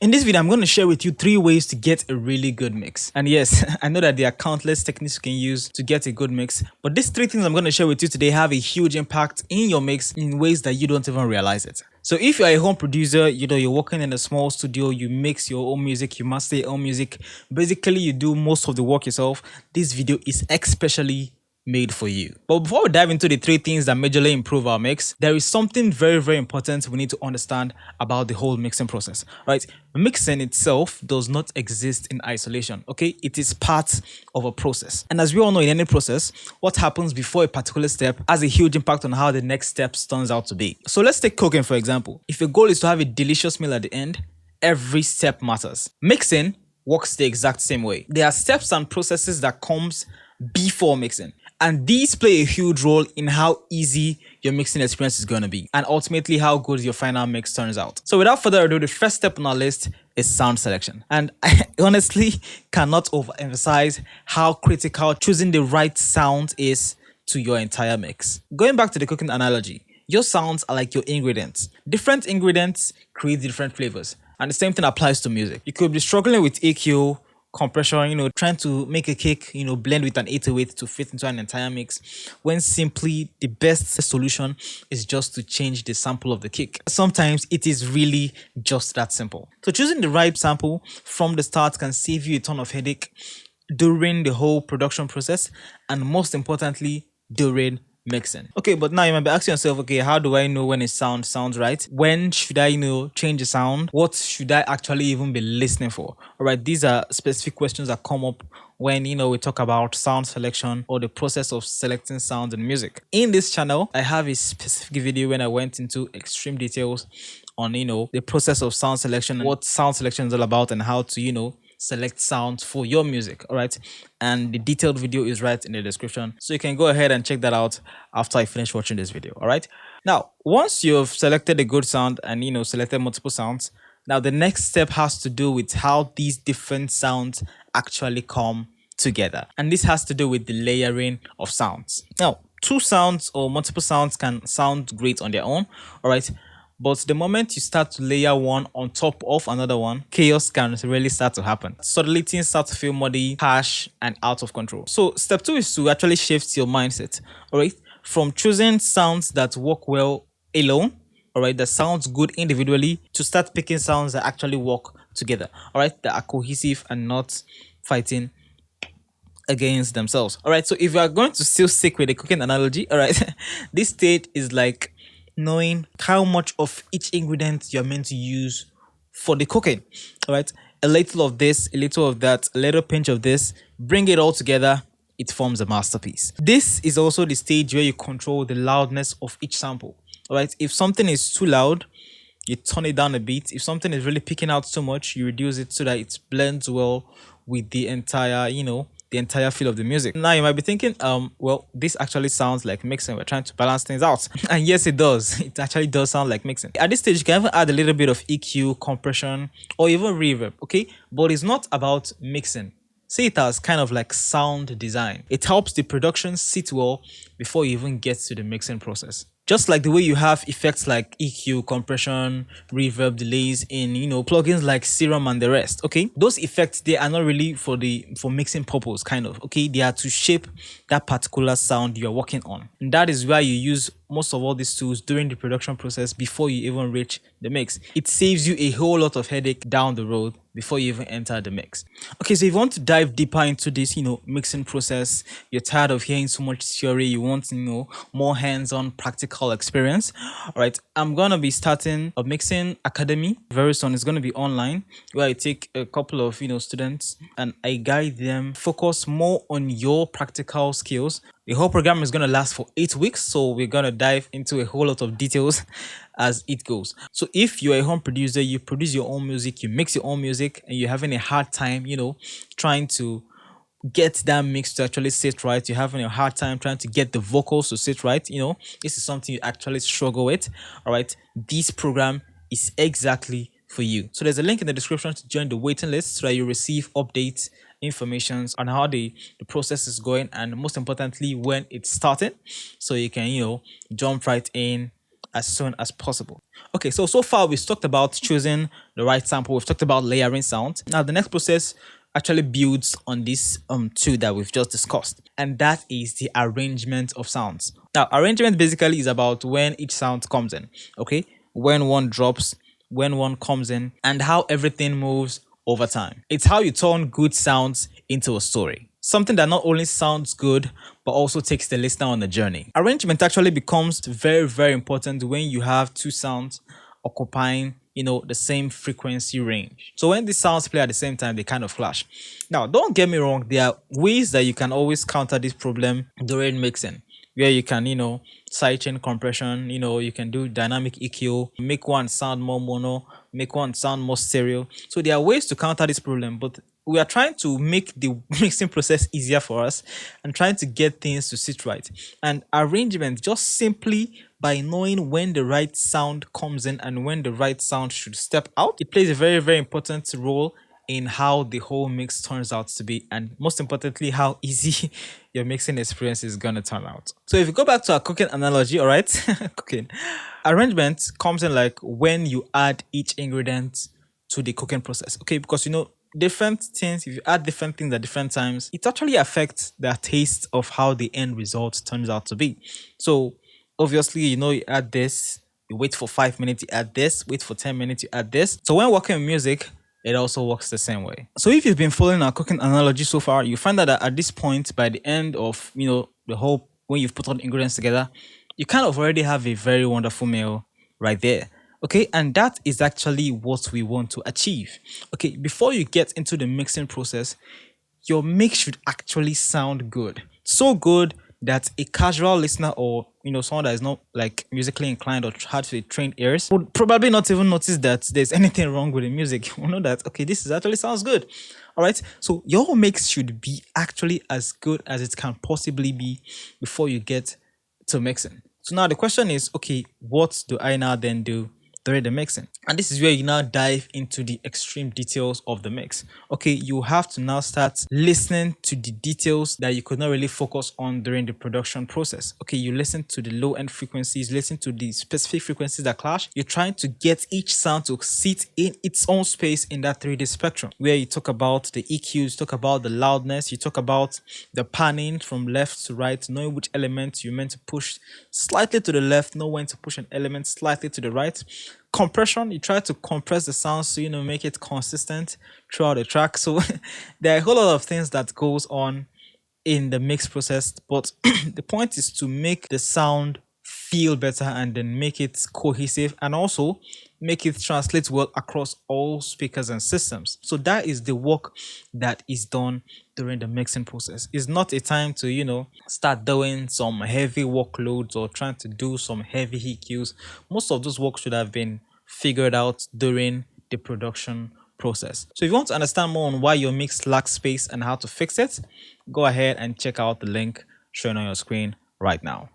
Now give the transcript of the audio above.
In this video, I'm going to share with you 3 ways to get a really good mix. And yes, I know that there are countless techniques you can use to get a good mix, but these 3 things I'm going to share with you today have a huge impact in your mix in ways that you don't even realize it. So if you're a home producer, you're working in a small studio, you mix your own music, you master your own music, basically you do most of the work yourself, this video is especially made for you. But before we dive into the 3 things that majorly improve our mix, there is something very, very important we need to understand about the whole mixing process, right? Mixing itself does not exist in isolation, okay? It is part of a process. And as we all know, in any process, what happens before a particular step has a huge impact on how the next step turns out to be. So let's take cooking, for example. If your goal is to have a delicious meal at the end, every step matters. Mixing works the exact same way. There are steps and processes that comes before mixing. And these play a huge role in how easy your mixing experience is going to be and ultimately how good your final mix turns out. So without further ado, the first step on our list is sound selection. And I honestly cannot overemphasize how critical choosing the right sound is to your entire mix. Going back to the cooking analogy, your sounds are like your ingredients. Different ingredients create different flavors. And the same thing applies to music. You could be struggling with EQ, compression, trying to make a cake, blend with an 808 to fit into an entire mix, when simply the best solution is just to change the sample of the cake. Sometimes it is really just that simple. So choosing the right sample from the start can save you a ton of headache during the whole production process, and most importantly, during mixing. Okay, but now you might be asking yourself, okay, how do I know when a sound sounds right? When should I change the sound? What should I actually even be listening for? All right, these are specific questions that come up when we talk about sound selection or the process of selecting sounds in music. In this channel, I have a specific video when I went into extreme details on the process of sound selection, what sound selection is all about, and how to select sounds for your music. All right, and the detailed video is right in the description, so you can go ahead and check that out after I finish watching this video. All right, now once you've selected a good sound and selected multiple sounds, now the next step has to do with how these different sounds actually come together, and this has to do with the layering of sounds. Now 2 sounds or multiple sounds can sound great on their own, all right, but the moment you start to layer one on top of another one, chaos can really start to happen. Suddenly things start to feel muddy, harsh, and out of control. So step 2 is to actually shift your mindset, all right? From choosing sounds that work well alone, all right, that sounds good individually, to start picking sounds that actually work together, all right, that are cohesive and not fighting against themselves. All right, so if you are going to still stick with the cooking analogy, all right, this stage is like knowing how much of each ingredient you're meant to use for the cooking. All right, a little of this, a little of that, a little pinch of this, bring it all together, it forms a masterpiece. This is also the stage where you control the loudness of each sample. All right, if something is too loud, you turn it down a bit. If something is really picking out so much, you reduce it so that it blends well with the entire the entire feel of the music. Now you might be thinking, well, this actually sounds like mixing. We're trying to balance things out. And yes, it does. It actually does sound like mixing. At this stage, you can even add a little bit of EQ, compression, or even reverb, okay? But it's not about mixing. See it as kind of like sound design. It helps the production sit well before you even get to the mixing process. Just like the way you have effects like EQ, compression, reverb, delays in plugins like Serum and the rest. Okay, those effects, they are not really for mixing purpose, kind of. Okay, they are to shape that particular sound you're working on, and that is why you use most of all these tools during the production process before you even reach the mix. It saves you a whole lot of headache down the road before you even enter the mix. Okay, so if you want to dive deeper into this mixing process, you're tired of hearing so much theory, you want more hands-on practical experience, all right, I'm gonna be starting a mixing academy very soon. It's gonna be online, where I take a couple of students and I guide them focus more on your practical skills. The whole program is going to last for 8 weeks, so we're going to dive into a whole lot of details as it goes. So if you're a home producer, you produce your own music, you mix your own music, and you're having a hard time trying to get that mix to actually sit right, you're having a hard time trying to get the vocals to sit right, this is something you actually struggle with, all right, this program is exactly for you. So there's a link in the description to join the waiting list so that you receive updates, information on how the process is going, and most importantly when it's starting, so you can jump right in as soon as possible. Okay, so far we've talked about choosing the right sample. We've talked about layering sounds. Now the next process actually builds on this two that we've just discussed, and that is the arrangement of sounds. Now arrangement basically is about when each sound comes in, okay, when one drops, when one comes in, and how everything moves over time. It's how you turn good sounds into a story. Something that not only sounds good, but also takes the listener on a journey. Arrangement actually becomes very, very important when you have two sounds occupying, the same frequency range. So when these sounds play at the same time, they kind of clash. Now, don't get me wrong, there are ways that you can always counter this problem during mixing, where you can, sidechain compression, you can do dynamic EQ, make one sound more mono, make one sound more stereo. So there are ways to counter this problem, but we are trying to make the mixing process easier for us and trying to get things to sit right. And arrangement, just simply by knowing when the right sound comes in and when the right sound should step out, it plays a very, very important role in how the whole mix turns out to be, and most importantly, how easy your mixing experience is gonna turn out. So if you go back to our cooking analogy, all right, cooking arrangement comes in like when you add each ingredient to the cooking process, okay, because different things, if you add different things at different times, it actually affects the taste of how the end result turns out to be. So obviously, you add this, you wait for 5 minutes, you add this, wait for 10 minutes, you add this. So when working with music, it also works the same way. So if you've been following our cooking analogy so far, you find that at this point, by the end of, the whole, when you've put all the ingredients together, you kind of already have a very wonderful meal right there. Okay, and that is actually what we want to achieve. Okay, before you get into the mixing process, your mix should actually sound good. So good that a casual listener, or someone that is not like musically inclined or has trained ears, would probably not even notice that there's anything wrong with the music. You know that, okay, this is actually sounds good. All right, so your mix should be actually as good as it can possibly be before you get to mixing. So now the question is, okay, what do I now then do during the mixing? And this is where you now dive into the extreme details of the mix. Okay, you have to now start listening to the details that you could not really focus on during the production process. Okay, you listen to the low end frequencies, listen to the specific frequencies that clash. You're trying to get each sound to sit in its own space in that 3D spectrum, where you talk about the EQs, talk about the loudness, you talk about the panning from left to right, knowing which element you're meant to push slightly to the left, know when to push an element slightly to the right. Compression, you try to compress the sound so make it consistent throughout the track. So there are a whole lot of things that goes on in the mix process, but the point is to make the sound feel better and then make it cohesive and also make it translate well across all speakers and systems. So that is the work that is done during the mixing process. It's not a time to start doing some heavy workloads or trying to do some heavy EQs. Most of those work should have been figured out during the production process. So if you want to understand more on why your mix lacks space and how to fix it, go ahead and check out the link shown on your screen right now.